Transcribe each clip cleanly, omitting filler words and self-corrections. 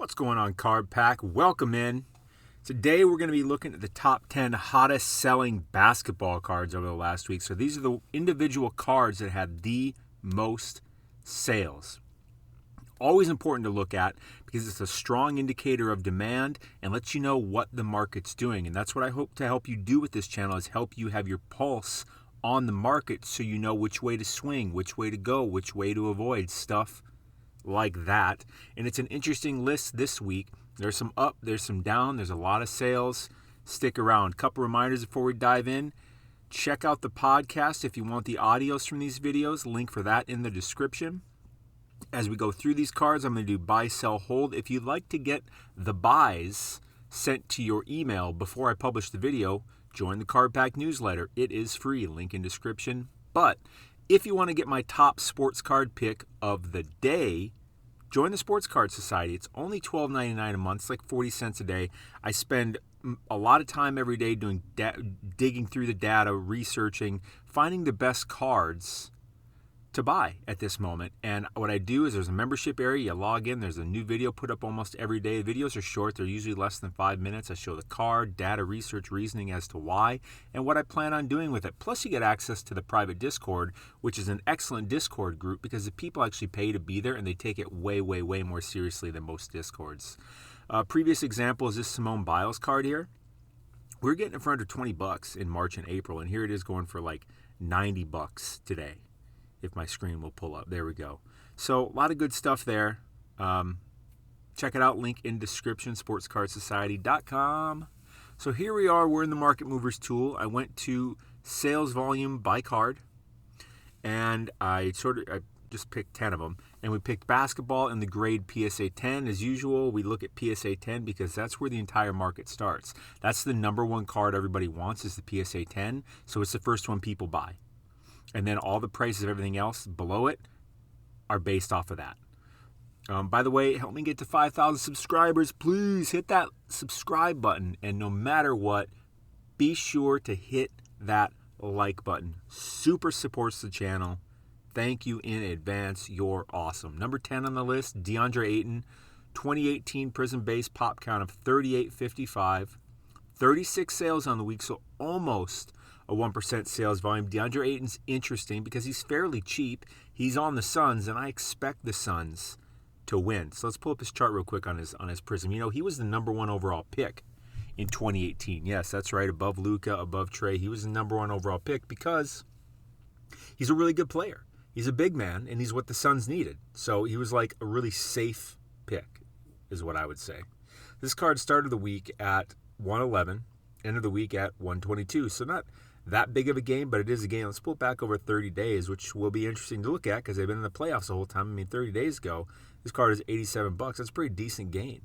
What's going on, Card Pack? Welcome in. Today we're going to be looking at the top 10 hottest selling basketball cards over the last week. So these are the individual cards that had the most sales. Always important to look at because it's a strong indicator of demand and lets you know what the market's doing. And that's what I hope to help you do with this channel, is help you have your pulse on the market so you know which way to swing, which way to go, which way to avoid, stuff like that. And it's an interesting list this week. There's some up, there's some down, there's a lot of sales. Stick around. Couple reminders before we dive in. Check out the podcast if you want the audios from these videos. Link for that in the description. As we go through these cards, I'm going to do buy, sell, hold. If you'd like to get the buys sent to your email before I publish the video, join the Card Pack newsletter. It is free. Link in description. But if you want to get my top sports card pick of the day, join the Sports Card Society. It's only $12.99 a month. It's like 40 cents a day. I spend a lot of time every day doing digging through the data, researching, finding the best cards to buy at this moment. And what I do is there's a membership area. You log in. There's a new video put up almost every day. The videos are short. They're usually less than 5 minutes. I show the card, data, research, reasoning as to why, and what I plan on doing with it. Plus, you get access to the private Discord, which is an excellent Discord group because the people actually pay to be there, and they take it way, way, way more seriously than most Discords. Previous example is this Simone Biles card here. We're getting it for under $20 in March and April, and here it is going for like $90 today. If my screen will pull up. There we go. So a lot of good stuff there. Check it out. Link in description, SportsCardSociety.com. So here we are. We're in the Market Movers tool. I went to sales volume by card, and I just picked 10 of them. And we picked basketball in the grade PSA 10. As usual, we look at PSA 10 because that's where the entire market starts. That's the number one card everybody wants, is the PSA 10. So it's the first one people buy. And then all the prices of everything else below it are based off of that. By the way, help me get to 5,000 subscribers. Please hit that subscribe button. And no matter what, be sure to hit that like button. Super supports the channel. Thank you in advance. You're awesome. Number 10 on the list, DeAndre Ayton. 2018 Prism Base pop count of 38.55. 36 sales on the week, so almost a 1% sales volume. DeAndre Ayton's interesting because he's fairly cheap. He's on the Suns, and I expect the Suns to win. So let's pull up his chart real quick on his Prism. You know, he was the number one overall pick in 2018. Yes, that's right. Above Luka, above Trey. He was the number one overall pick because he's a really good player. He's a big man, and he's what the Suns needed. So he was like a really safe pick, is what I would say. This card started the week at 111, ended the week at 122. So not that big of a game, but it is a game. Let's pull it back over 30 days, which will be interesting to look at because they've been in the playoffs the whole time. I mean, 30 days ago, this card is $87. That's a pretty decent gain.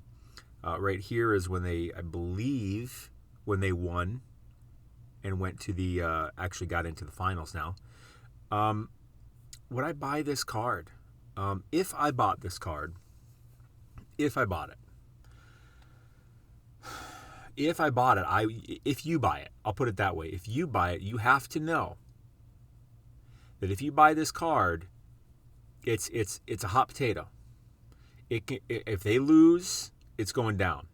Right here is when they, I believe, when they won and went to the, actually got into the finals now. Would I buy this card? If I bought this card, if I bought it, if you buy it, I'll put it that way. If you buy it, you have to know that if you buy this card, it's a hot potato. If they lose, it's going down.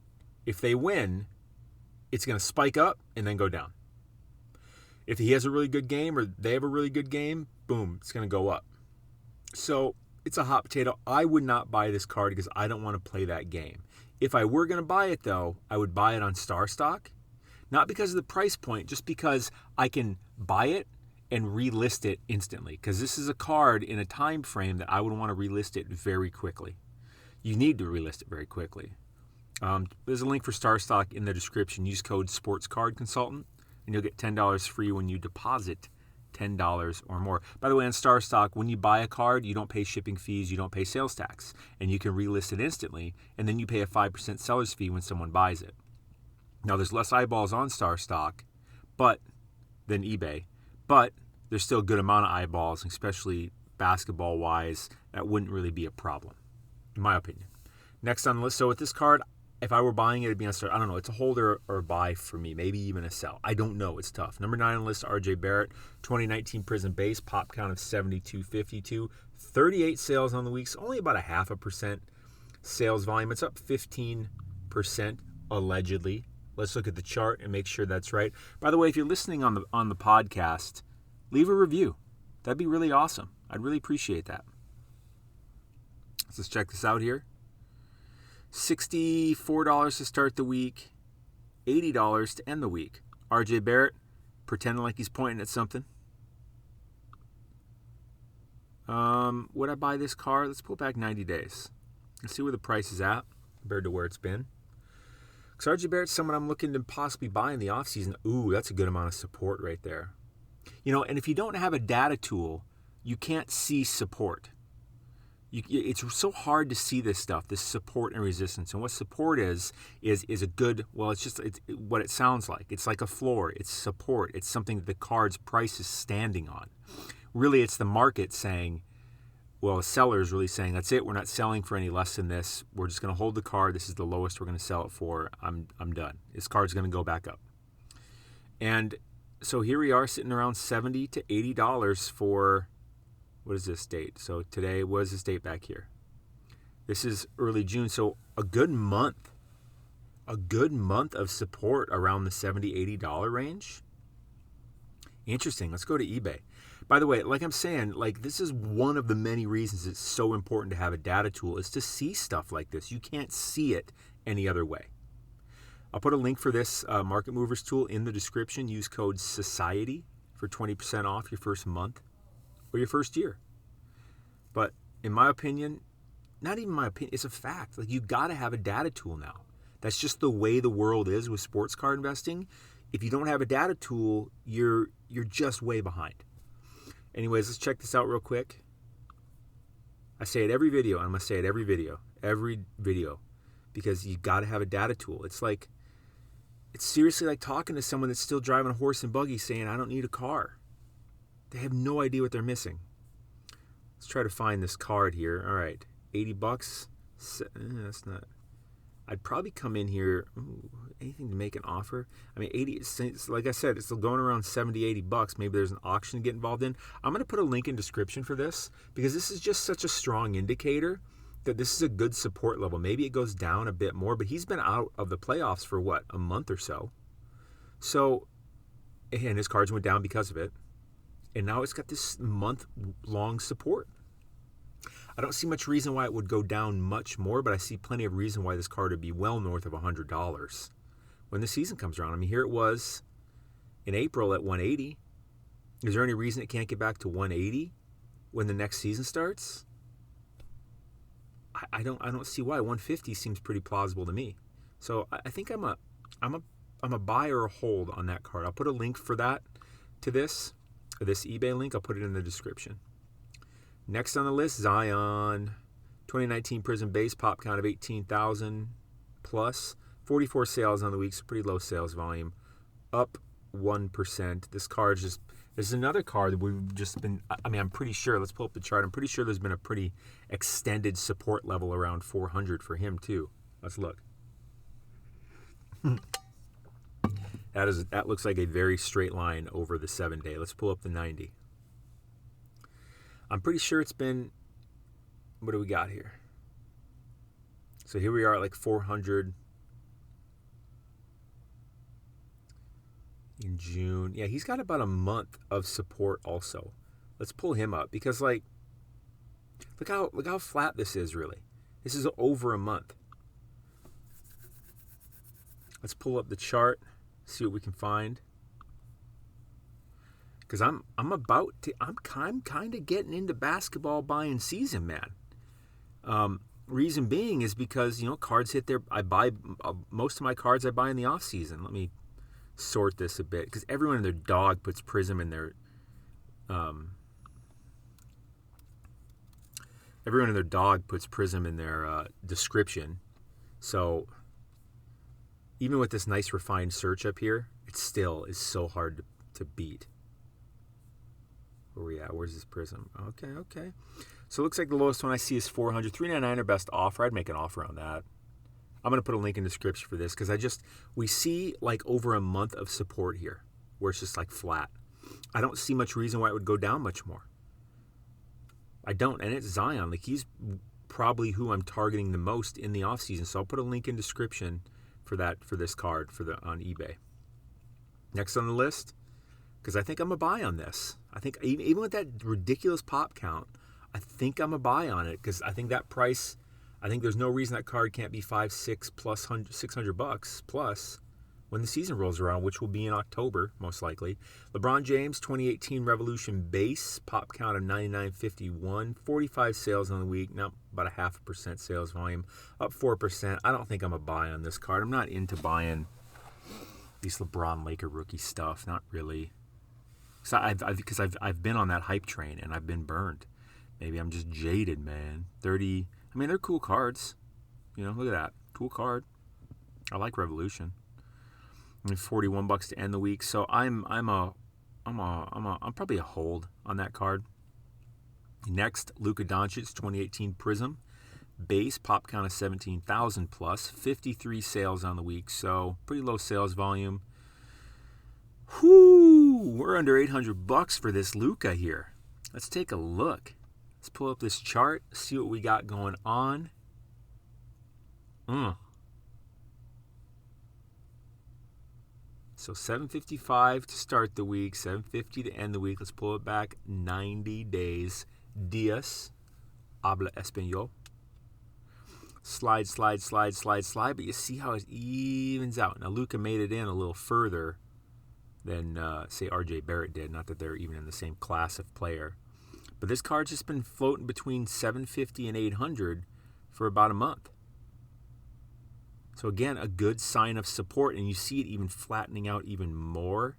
If they win, it's going to spike up and then go down. If he has a really good game or they have a really good game, boom, it's going to go up. So it's a hot potato. I would not buy this card because I don't want to play that game. If I were going to buy it, though, I would buy it on StarStock. Not because of the price point, just because I can buy it and relist it instantly. Because this is a card in a time frame that I would want to relist it very quickly. You need to relist it very quickly. There's a link for StarStock in the description. Use code SportsCardConsultant, and you'll get $10 free when you deposit $10 or more. By the way, on StarStock, when you buy a card, you don't pay shipping fees, you don't pay sales tax, and you can relist it instantly, and then you pay a 5% seller's fee when someone buys it. Now, there's less eyeballs on StarStock than eBay, but there's still a good amount of eyeballs, especially basketball-wise. That wouldn't really be a problem, in my opinion. Next on the list, so with this card, if I were buying it, it'd be on start. I don't know. It's a holder or a buy for me. Maybe even a sell. I don't know. It's tough. Number 9 on the list, Barrett. 2019 Prism Base. Pop count of 72.52. 38 sales on the week. So only about a 0.5% sales volume. It's up 15% allegedly. Let's look at the chart and make sure that's right. By the way, if you're listening on the podcast, leave a review. That'd be really awesome. I'd really appreciate that. Let's check this out here. $64 to start the week, $80 to end the week. RJ Barrett pretending like he's pointing at something. Would I buy this car? Let's pull back 90 days. Let's see where the price is at compared to where it's been. Because RJ Barrett's someone I'm looking to possibly buy in the offseason. Ooh, that's a good amount of support right there. And if you don't have a data tool, you can't see support. It's so hard to see this stuff, this support and resistance. And what support is a good, well, it's what it sounds like. It's like a floor. It's support. It's something that the card's price is standing on. Really, it's the market saying, well, the seller is really saying, that's it. We're not selling for any less than this. We're just going to hold the card. This is the lowest we're going to sell it for. I'm done. This card's going to go back up. And so here we are sitting around $70 to $80 for, what is this date? So today, what is this date back here? This is early June. So a good month of support around the $70, $80 range. Interesting. Let's go to eBay. By the way, like I'm saying, this is one of the many reasons it's so important to have a data tool is to see stuff like this. You can't see it any other way. I'll put a link for this Market Movers tool in the description. Use code SOCIETY for 20% off your first month or your first year. But in my opinion, not even my opinion, it's a fact. You got to have a data tool now. That's just the way the world is with sports card investing. If you don't have a data tool, you're just way behind. Anyways, let's check this out real quick. I say it every video, and I'm going to say it every video, because you got to have a data tool. It's seriously like talking to someone that's still driving a horse and buggy saying, I don't need a car. They have no idea what they're missing. Let's try to find this card here. All right, $80. That's not. I'd probably come in here, anything to make an offer. I mean, 80, like I said, it's still going around $70, $80. Maybe there's an auction to get involved in. I'm going to put a link in description for this because this is just such a strong indicator that this is a good support level. Maybe it goes down a bit more, but he's been out of the playoffs for what, a month or so. So, and his cards went down because of it. And now it's got this month-long support. I don't see much reason why it would go down much more, but I see plenty of reason why this card would be well north of $100 when the season comes around. I mean, here it was in April at 180. Is there any reason it can't get back to 180 when the next season starts? I don't see why. 150 seems pretty plausible to me. So I think I'm a buy or a hold on that card. I'll put a link for that to this eBay link. I'll put it in the description. Next on the list, Zion, 2019 Prism base pop count of 18,000 plus, 44 sales on the week, so pretty low sales volume, up 1%. This card this is another card that we've just been, I'm pretty sure, let's pull up the chart, I'm pretty sure there's been a pretty extended support level around 400 for him too. Let's look. That looks like a very straight line over the 7-day. Let's pull up the 90. I'm pretty sure it's been, what do we got here? So here we are at 400 in June. Yeah, he's got about a month of support also. Let's pull him up because look how flat this is really. This is over a month. Let's pull up the chart, see what we can find. Because I'm kind of getting into basketball buying season, man. Reason being is because, cards hit there. I buy most of my cards I buy in the off season. Let me sort this a bit because everyone and their dog puts Prism in their description. So even with this nice refined search up here, it still is so hard to beat. Where we at? Where's this Prism? Okay. So it looks like the lowest one I see is 400. $399 best offer. I'd make an offer on that. I'm going to put a link in the description for this because we see over a month of support here where it's just flat. I don't see much reason why it would go down much more. I don't. And it's Zion. probably who I'm targeting the most in the offseason. So I'll put a link in description for this card on eBay. Next on the list, because I think I'm a buy on this. I think even with that ridiculous pop count, I think I'm a buy on it because I think that price, I think there's no reason that card can't be $600 plus when the season rolls around, which will be in October, most likely. LeBron James, 2018 Revolution base, pop count of 99.51, 45 sales on the week, now about a 0.5% sales volume, up 4%. I don't think I'm a buy on this card. I'm not into buying these LeBron Laker rookie stuff, not really. Because I've been on that hype train and I've been burned. Maybe I'm just jaded, man. 30, I mean, they're cool cards. Look at that. Cool card. I like Revolution. I mean, $41 to end the week. So I'm probably a hold on that card. Next, Luka Doncic 2018 Prism base, pop count of 17,000 plus, 53 sales on the week. So pretty low sales volume. Whoo! We're under $800 for this Luka here. Let's take a look. Let's pull up this chart, see what we got going on. So $755 to start the week, $750 to end the week. Let's pull it back 90 days. Dias, habla español. Slide, but you see how it evens out. Now, Luka made it in a little further than, say, RJ Barrett did. Not that they're even in the same class of player. But this card's just been floating between $750 and $800 for about a month. So again, a good sign of support, and you see it even flattening out even more.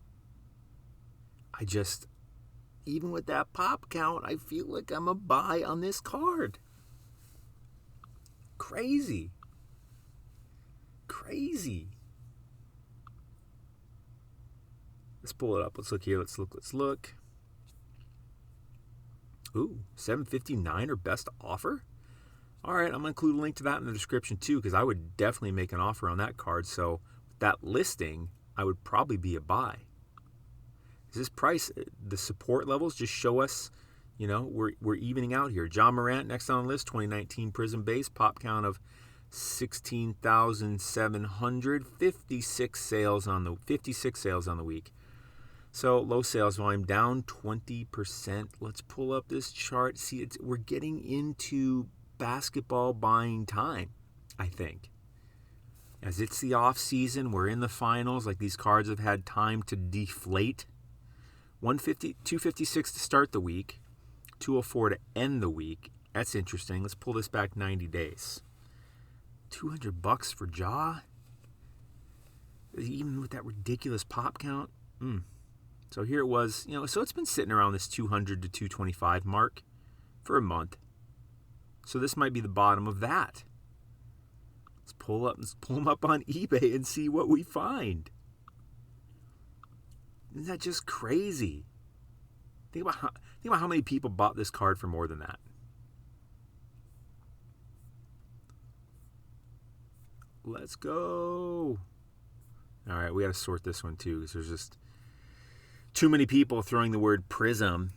Even with that pop count, I feel like I'm a buy on this card. Crazy. Let's pull it up. Let's look here. Let's look. Ooh, $759 or best offer? All right, I'm going to include a link to that in the description too, because I would definitely make an offer on that card. So with that listing, I would probably be a buy. This price, the support levels just show us, we're evening out here. John Morant, next on the list, 2019 Prism base, pop count of 16,700, 56 sales on the week. So low sales volume, down 20%. Let's pull up this chart. See, we're getting into basketball buying time, I think. As it's the off season, we're in the finals. Like, these cards have had time to deflate. 256 to start the week, 204 to end the week. That's interesting. Let's pull this back 90 days. $200 for Ja? Even with that ridiculous pop count? So here it was, so it's been sitting around this 200 to 225 mark for a month. So this might be the bottom of that. Let's pull them up on eBay and see what we find. Isn't that just crazy? Think about how many people bought this card for more than that. Let's go. All right, we got to sort this one too, because there's just too many people throwing the word prism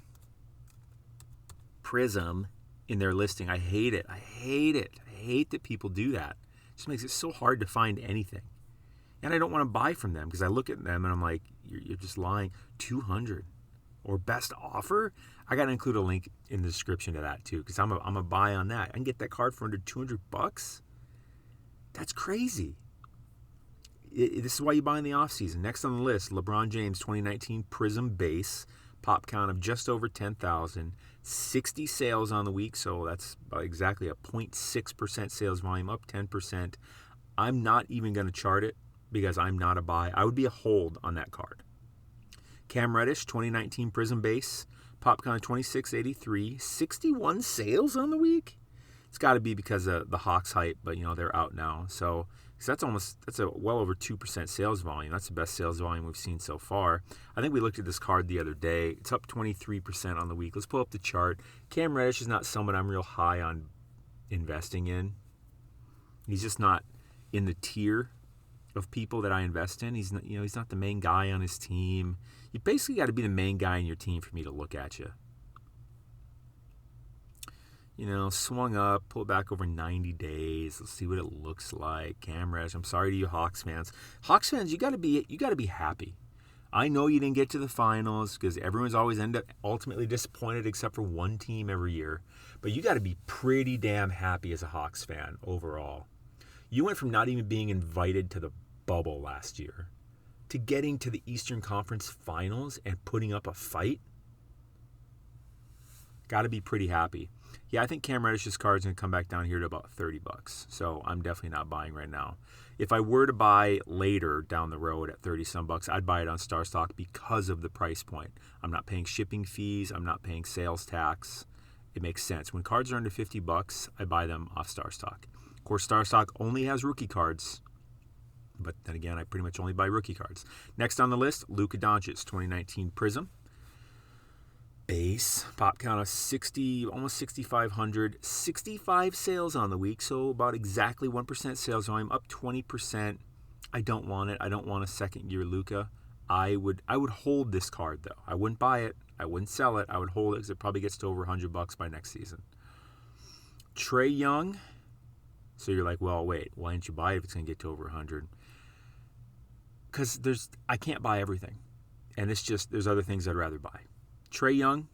in their listing. I hate it. I hate that people do that. It just makes it so hard to find anything. And I don't want to buy from them because I look at them and I'm like, you're just lying. 200 or best offer? I got to include a link in the description to that too, because I'm a buy on that. I can get that card for under $200. That's crazy. This is why you buy in the offseason. Next on the list, LeBron James 2019 Prism base, pop count of just over 10,000, 60 sales on the week, so that's about exactly a 0.6% sales volume, up 10%. I'm not even going to chart it because I'm not a buy. I would be a hold on that card. Cam Reddish 2019 Prism base, pop count of 2683, 61 sales on the week. It's got to be because of the Hawks hype, but they're out now, so that's a well over 2% sales volume. That's the best sales volume we've seen so far. I think we looked at this card the other day. It's up 23% on the week. Let's pull up the chart. Cam Reddish is not someone I'm real high on investing in. He's just not in the tier of people that I invest in. He's not the main guy on his team. You basically got to be the main guy in your team for me to look at you. Swung up, pulled back over 90 days. Let's see what it looks like. Cam Reddish, I'm sorry to you Hawks fans. Hawks fans, you got to be happy. I know you didn't get to the finals because everyone's always ultimately disappointed except for one team every year. But you got to be pretty damn happy as a Hawks fan overall. You went from not even being invited to the bubble last year to getting to the Eastern Conference Finals and putting up a fight. Got to be pretty happy. Yeah, I think Cam Reddish's card's going to come back down here to about $30. So I'm definitely not buying right now. If I were to buy later down the road at 30-some bucks, I'd buy it on StarStock because of the price point. I'm not paying shipping fees. I'm not paying sales tax. It makes sense. When cards are under $50, I buy them off StarStock. Of course, StarStock only has rookie cards. But then again, I pretty much only buy rookie cards. Next on the list, Luka Doncic, 2019 Prism. Base, pop count of 60, almost 6,500. 65 sales on the week, so about exactly 1% sales volume, up 20%. I don't want it. I don't want a second-year Luka. I would hold this card, though. I wouldn't buy it. I wouldn't sell it. I would hold it because it probably gets to over $100 by next season. Trey Young. So you're like, well, wait, why didn't you buy it if it's going to get to over 100? Because I can't buy everything. And there's other things I'd rather buy. Trey Young,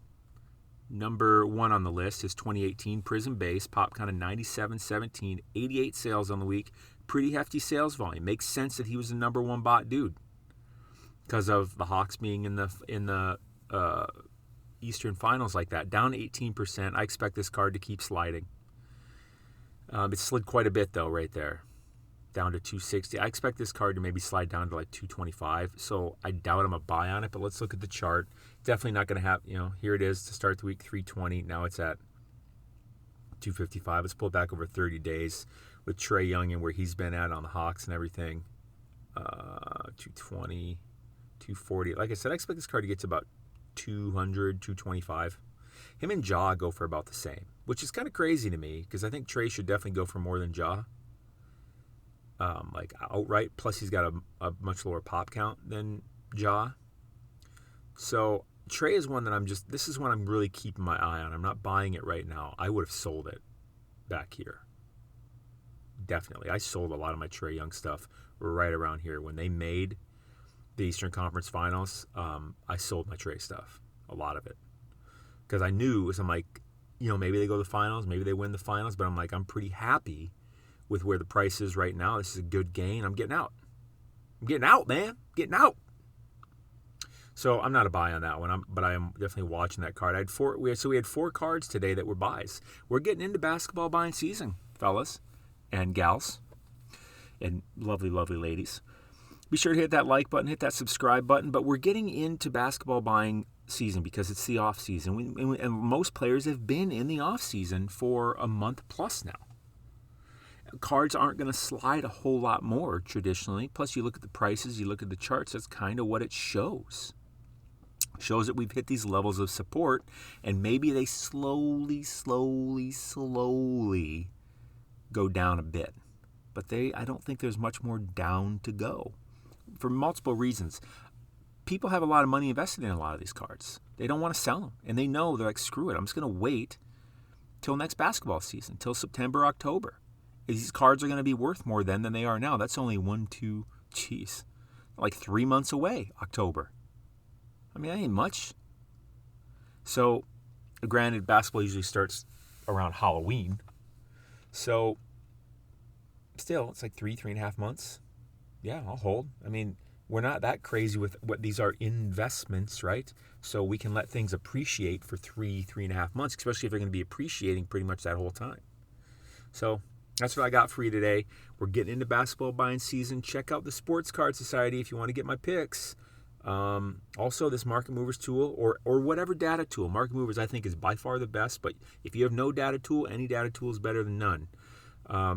number 1 on the list, his 2018 Prism base, pop count of 97-17, 88 sales on the week, pretty hefty sales volume. Makes sense that he was the number 1 bought dude because of the Hawks being in the Eastern Finals like that. Down 18%. I expect this card to keep sliding. It slid quite a bit though, right there, down to 260. I expect this card to maybe slide down to like 225. So I doubt I'm a buy on it. But let's look at the chart. Definitely not going to have, here it is to start the week, 320. Now it's at 255. Let's pull it back over 30 days with Trey Young and where he's been at on the Hawks and everything. 220, 240. Like I said, I expect this card to get to about 200, 225. Him and Ja go for about the same, which is kind of crazy to me because I think Trey should definitely go for more than Ja. Like outright. Plus he's got a much lower pop count than Ja. So Trey is one that this is one I'm really keeping my eye on. I'm not buying it right now. I would have sold it back here. Definitely. I sold a lot of my Trey Young stuff right around here. When they made the Eastern Conference Finals, I sold my Trey stuff. A lot of it. Because I knew, I'm like, maybe they go to the finals, maybe they win the finals, but I'm like, I'm pretty happy with where the price is right now. This is a good gain. I'm getting out. I'm getting out, man. Getting out. So I'm not a buy on that one, but I am definitely watching that card. We had 4 cards today that were buys. We're getting into basketball buying season, fellas and gals and lovely, lovely ladies. Be sure to hit that like button, hit that subscribe button. But we're getting into basketball buying season because it's the off season. And most players have been in the off season for a month plus now. Cards aren't going to slide a whole lot more traditionally. Plus, you look at the prices, you look at the charts, that's kind of what it shows. Shows that we've hit these levels of support, and maybe they slowly go down a bit. But I don't think there's much more down to go for multiple reasons. People have a lot of money invested in a lot of these cards. They don't want to sell them, and they know, they're like, screw it, I'm just going to wait till next basketball season, till September, October. These cards are going to be worth more then than they are now. That's only 3 months away, October. I mean, that ain't much. So, granted, basketball usually starts around Halloween. So, still, it's like 3.5 months. Yeah, I'll hold. I mean, we're not that crazy with what these are investments, right? So we can let things appreciate for 3.5 months, especially if they're going to be appreciating pretty much that whole time. So that's what I got for you today. We're getting into basketball buying season. Check out the Sports Card Society if you want to get my picks. Also, this Market Movers tool or whatever data tool. Market Movers, I think, is by far the best. But if you have no data tool, any data tool is better than none.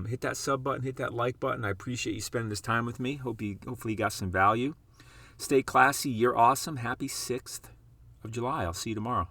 Hit that sub button, hit that like button. I appreciate you spending this time with me. Hopefully you got some value. Stay classy. You're awesome. Happy 6th of July. I'll see you tomorrow.